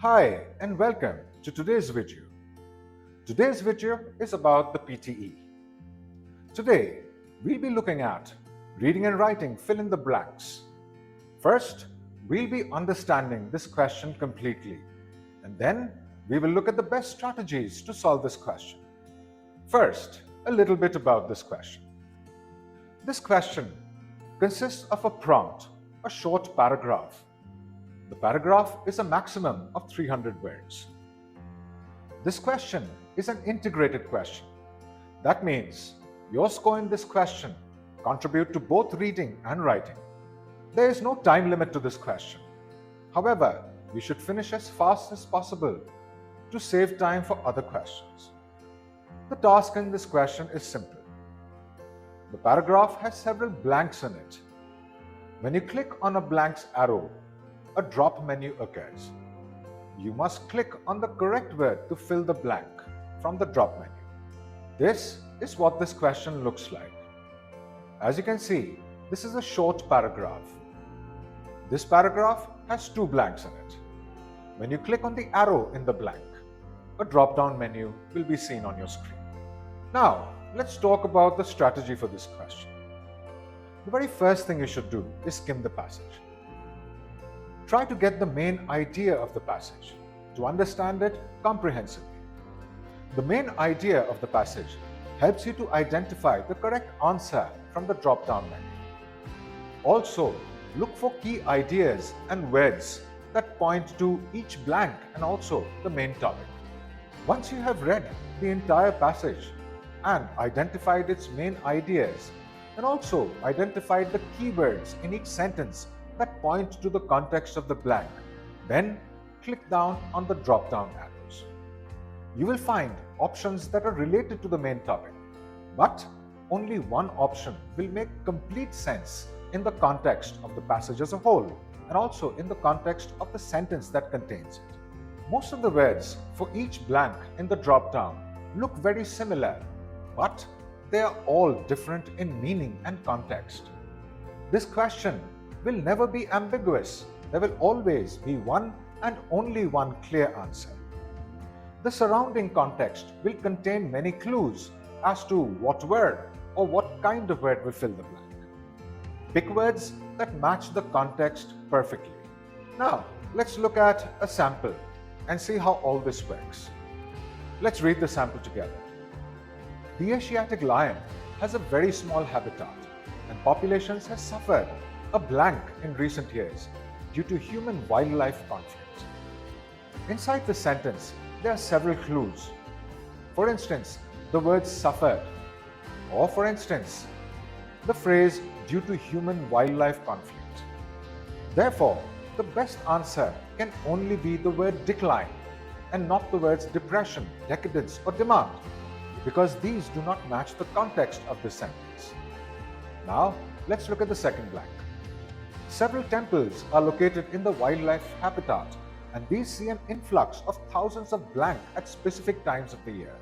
Hi and welcome to today's video. Today's video is about the PTE. Today, we'll be looking at reading and writing fill in the blanks. First, we'll be understanding this question completely, and then we will look at the best strategies to solve this question. First, a little bit about this question. This question consists of a prompt, a short paragraph. The paragraph is a maximum of 300 words. This question is an integrated question. That means your score in this question contribute to both reading and writing. There is no time limit to this question. However, we should finish as fast as possible to save time for other questions. The task in this question is simple. The paragraph has several blanks in it. When you click on a blanks arrow, a drop menu occurs. You must click on the correct word to fill the blank from the drop menu. This is what this question looks like. As you can see, this is a short paragraph. This paragraph has two blanks in it. When you click on the arrow in the blank, a drop-down menu will be seen on your screen. Now, let's talk about the strategy for this question. The very first thing you should do is skim the passage. Try to get the main idea of the passage, to understand it comprehensively. The main idea of the passage helps you to identify the correct answer from the drop-down menu. Also, look for key ideas and words that point to each blank and also the main topic. Once you have read the entire passage and identified its main ideas, and also identified the keywords in each sentence that point to the context of the blank, then click down on the drop-down arrows. You will find options that are related to the main topic, but only one option will make complete sense in the context of the passage as a whole, and also in the context of the sentence that contains it. Most of the words for each blank in the drop-down look very similar, but they are all different in meaning and context. This question will never be ambiguous. There will always be one and only one clear answer. The surrounding context will contain many clues as to what word or what kind of word will fill the blank. Pick words that match the context perfectly. Now, let's look at a sample and see how all this works. Let's read the sample together. The Asiatic lion has a very small habitat, and populations have suffered a blank in recent years due to human-wildlife conflict. Inside the sentence, there are several clues. For instance, the word suffered, or for instance, the phrase due to human-wildlife conflict. Therefore, the best answer can only be the word decline and not the words depression, decadence, or demand, because these do not match the context of the sentence. Now, let's look at the second blank. Several temples are located in the wildlife habitat, and these see an influx of thousands of blank at specific times of the year.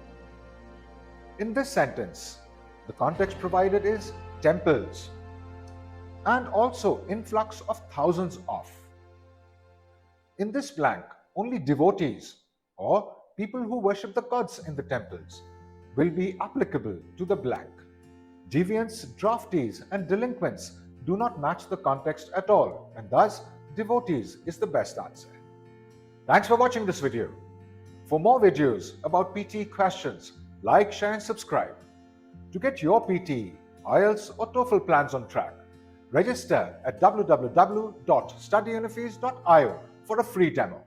In this sentence, the context provided is temples and also influx of thousands of. In this blank, only devotees or people who worship the gods in the temples will be applicable to the blank. Deviants, draftees, and delinquents do not match the context at all, and thus devotees is the best answer. Thanks for watching this video. For more videos about PTE questions, like, share and subscribe. To get your PTE, IELTS or TOEFL plans on track, register at www.studyunifees.io for a free demo.